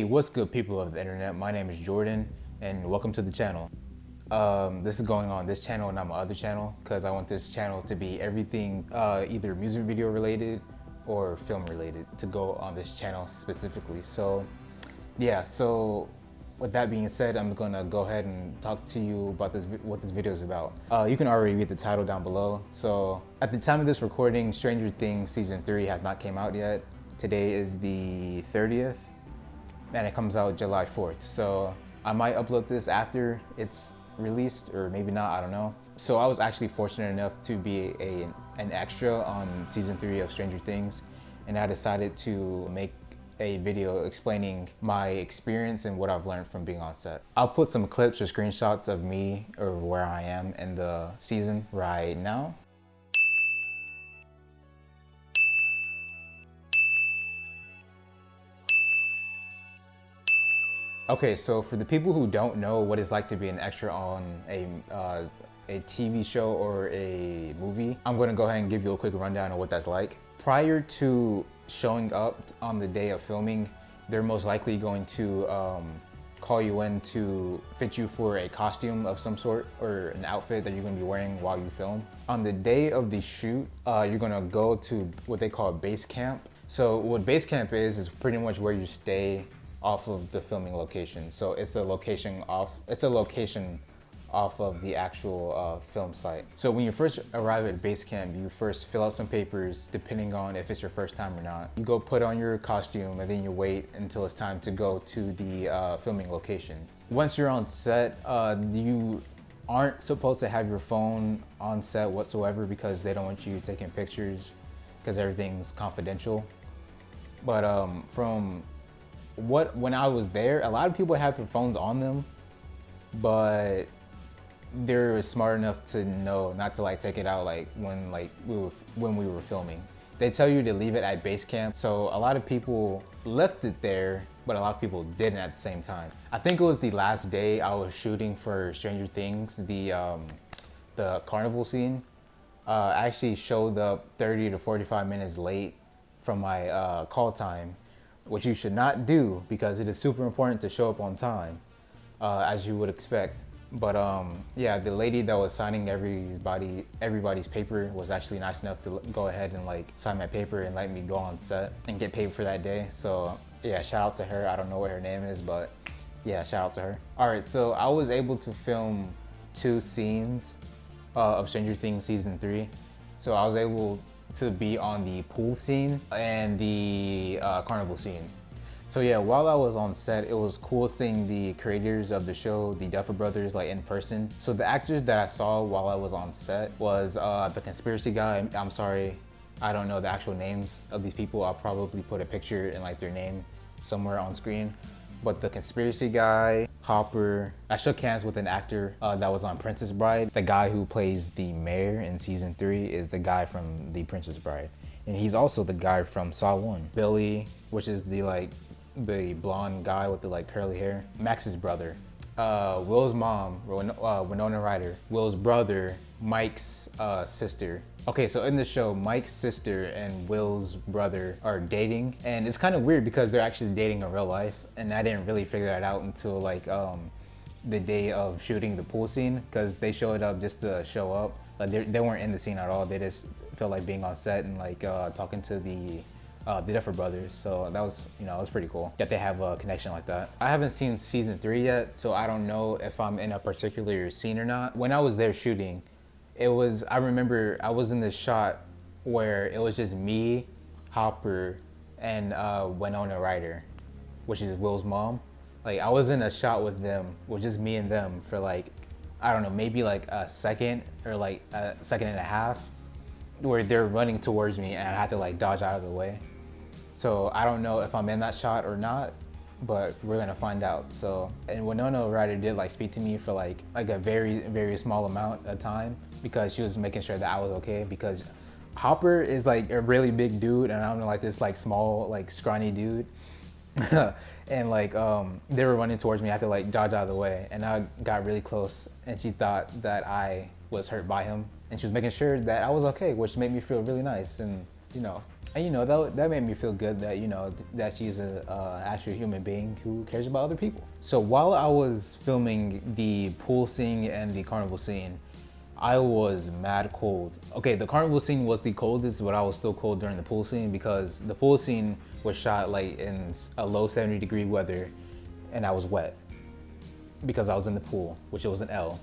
Hey, what's good people of the internet? My name is Jordan and welcome to the channel. This is going on this channel and not my other channel because I want this channel to be everything either music video related or film related to go on this channel specifically. So yeah, so with that being said, I'm gonna go ahead and talk to you about what this video is about. You can already read the title down below. So at the time of this recording, Stranger Things season 3 has not came out yet. Today is the 30th. And it comes out July 4th. So I might upload this after it's released or maybe not, I don't know. So I was actually fortunate enough to be an extra on season 3 of Stranger Things. And I decided to make a video explaining my experience and what I've learned from being on set. I'll put some clips or screenshots of me or where I am in the season right now. Okay, so for the people who don't know what it's like to be an extra on a TV show or a movie, I'm gonna go ahead and give you a quick rundown of what that's like. Prior to showing up on the day of filming, they're most likely going to call you in to fit you for a costume of some sort or an outfit that you're gonna be wearing while you film. On the day of the shoot, you're gonna go to what they call base camp. So what base camp is pretty much where you stay off of the filming location. So it's a location off of the actual film site. So when you first arrive at base camp, you first fill out some papers depending on if it's your first time or not. You go put on your costume and then you wait until it's time to go to the filming location. Once you're on set, you aren't supposed to have your phone on set whatsoever because they don't want you taking pictures because everything's confidential. But when I was there, a lot of people had their phones on them, but they're smart enough to know not to take it out when we were filming. They tell you to leave it at base camp, so a lot of people left it there, but a lot of people didn't at the same time. I think it was the last day I was shooting for Stranger Things, the Carnival Scene. I actually showed up 30 to 45 minutes late from my call time, which you should not do because it is super important to show up on time, as you would expect. But yeah, the lady that was signing everybody's paper was actually nice enough to go ahead and sign my paper and let me go on set and get paid for that day. So yeah, shout out to her. I don't know what her name is, but yeah, shout out to her. All right, so I was able to film 2 scenes of Stranger Things season 3. So I was able to be on the pool scene and the carnival scene. So yeah, while I was on set, it was cool seeing the creators of the show, the Duffer Brothers, in person. So the actors that I saw while I was on set was the conspiracy guy. I'm sorry, I don't know the actual names of these people. I'll probably put a picture and their name somewhere on screen. But the conspiracy guy, Hopper, I shook hands with an actor that was on Princess Bride. The guy who plays the mayor in season 3 is the guy from the Princess Bride. And he's also the guy from Saw 1. Billy, which is the blonde guy with the curly hair. Max's brother. Will's mom, Winona Ryder. Will's brother, Mike's sister. Okay, so in the show, Mike's sister and Will's brother are dating, and it's kind of weird because they're actually dating in real life, and I didn't really figure that out until the day of shooting the pool scene, because they showed up just to show up. They weren't in the scene at all. They just felt like being on set and talking to the Duffer Brothers. So that was, it was pretty cool that they have a connection like that. I haven't seen season 3 yet, so I don't know if I'm in a particular scene or not. When I was there shooting, I remember I was in this shot where it was just me, Hopper, and Winona Ryder, which is Will's mom. I was in a shot with them, with just me and them for I don't know, maybe a second or a second and a half, where they're running towards me and I had to dodge out of the way. So I don't know if I'm in that shot or not, but we're gonna find out. So, and Winona Ryder did speak to me for a very, very small amount of time because she was making sure that I was okay, because Hopper is a really big dude and I'm this small, scrawny dude. And they were running towards me. I had to dodge out of the way, and I got really close and she thought that I was hurt by him, and she was making sure that I was okay, which made me feel really nice. And you know. And that made me feel good that that she's a actual human being who cares about other people. So while I was filming the pool scene and the carnival scene, I was mad cold. Okay, the carnival scene was the coldest, but I was still cold during the pool scene because the pool scene was shot like in a low 70-degree weather, and I was wet because I was in the pool, which was an L.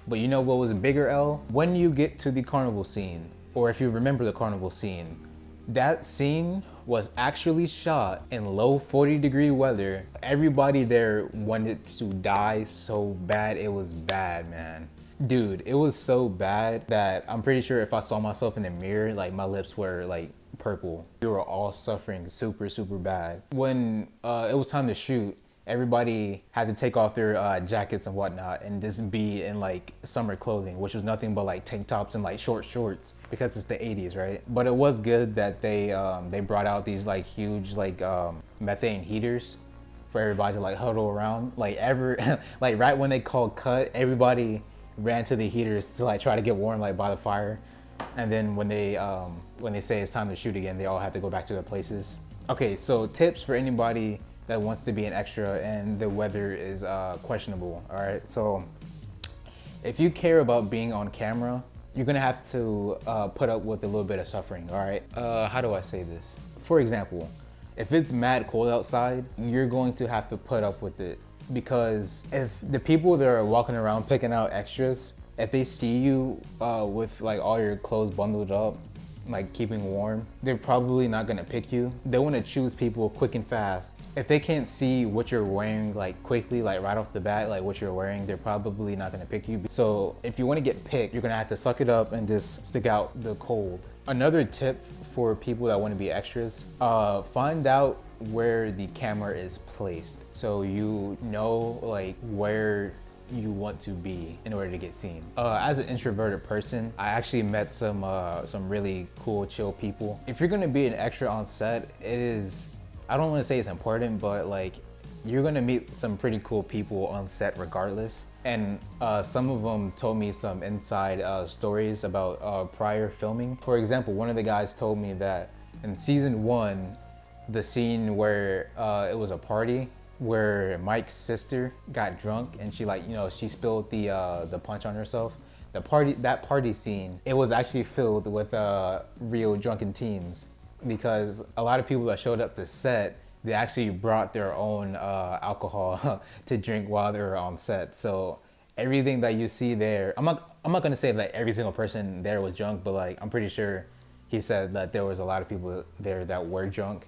But you know what was a bigger L? When you get to the carnival scene, or if you remember the carnival scene, that scene was actually shot in low 40-degree weather. Everybody there wanted to die so bad. It was bad, man. Dude, it was so bad that I'm pretty sure if I saw myself in the mirror, like my lips were like purple. We were all suffering super, super bad. When it was time to shoot, everybody had to take off their jackets and whatnot and just be in like summer clothing, which was nothing but like tank tops and like short shorts because it's the 80s, right? But it was good that they brought out these like huge like methane heaters for everybody to like huddle around. Like like right when they called cut, everybody ran to the heaters to like try to get warm like by the fire. And then when they say it's time to shoot again, they all have to go back to their places. Okay, so tips for anybody that wants to be an extra and the weather is questionable. All right, so if you care about being on camera, you're gonna have to put up with a little bit of suffering. All right, how do I say this? For example, if it's mad cold outside, you're going to have to put up with it, because if the people that are walking around picking out extras, if they see you with like all your clothes bundled up, like keeping warm, they're probably not gonna pick you. They wanna choose people quick and fast. If they can't see what you're wearing like quickly, like right off the bat, like what you're wearing, they're probably not gonna pick you. So if you wanna get picked, you're gonna have to suck it up and just stick out the cold. Another tip for people that wanna be extras, find out where the camera is placed, so you know like where you want to be in order to get seen. As an introverted person, I actually met some really cool, chill people. If you're gonna be an extra on set, it is, I don't want to say it's important, but like you're gonna meet some pretty cool people on set regardless. And some of them told me some inside stories about prior filming. For example, one of the guys told me that in season 1, the scene where it was a party where Mike's sister got drunk and she she spilled the punch on herself. That party scene, it was actually filled with real drunken teens, because a lot of people that showed up to set, they actually brought their own alcohol to drink while they were on set. So everything that you see there, I'm not gonna say that every single person there was drunk, but like I'm pretty sure he said that there was a lot of people there that were drunk.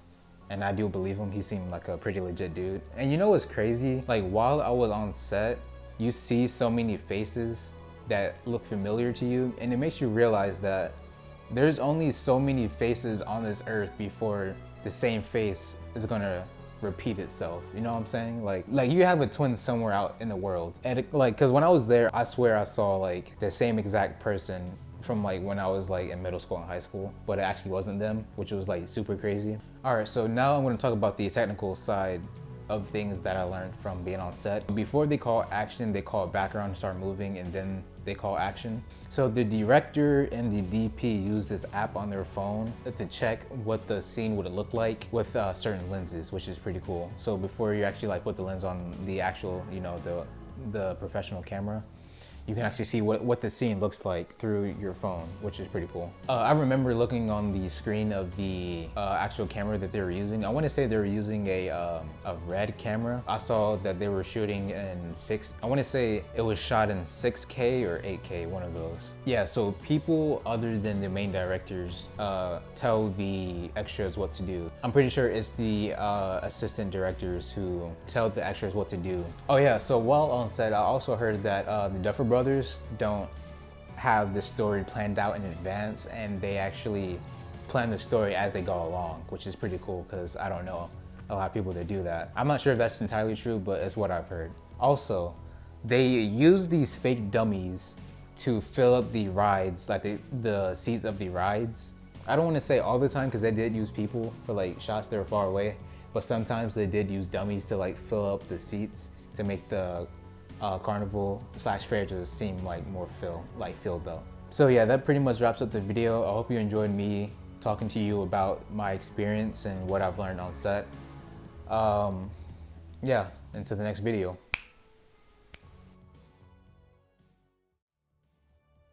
And I do believe him. He seemed like a pretty legit dude. And you know what's crazy? Like while I was on set, you see so many faces that look familiar to you, and it makes you realize that there's only so many faces on this earth before the same face is gonna repeat itself. You know what I'm saying? Like you have a twin somewhere out in the world. And cause when I was there, I swear I saw like the same exact person from like when I was like in middle school and high school, but it actually wasn't them, which was like super crazy. All right, so now I'm gonna talk about the technical side of things that I learned from being on set. Before they call action, they call background, start moving, and then they call action. So the director and the DP use this app on their phone to check what the scene would look like with certain lenses, which is pretty cool. So before you actually like put the lens on the actual, the professional camera, you can actually see what the scene looks like through your phone, which is pretty cool. I remember looking on the screen of the actual camera that they were using. I want to say they were using a red camera. I saw that they were shooting in I want to say it was shot in 6K or 8K, one of those. Yeah, so people other than the main directors tell the extras what to do. I'm pretty sure it's the assistant directors who tell the extras what to do. Oh yeah, so while on set, I also heard that the Duffer Brothers don't have the story planned out in advance, and they actually plan the story as they go along, which is pretty cool because I don't know a lot of people that do that. I'm not sure if that's entirely true, but it's what I've heard. Also, they use these fake dummies to fill up the rides, like the seats of the rides. I don't want to say all the time because they did use people for like shots that were far away, but sometimes they did use dummies to like fill up the seats to make the carnival/fair to seem like more filled up. So yeah, that pretty much wraps up the video. I hope you enjoyed me talking to you about my experience and what I've learned on set. Yeah, until the next video.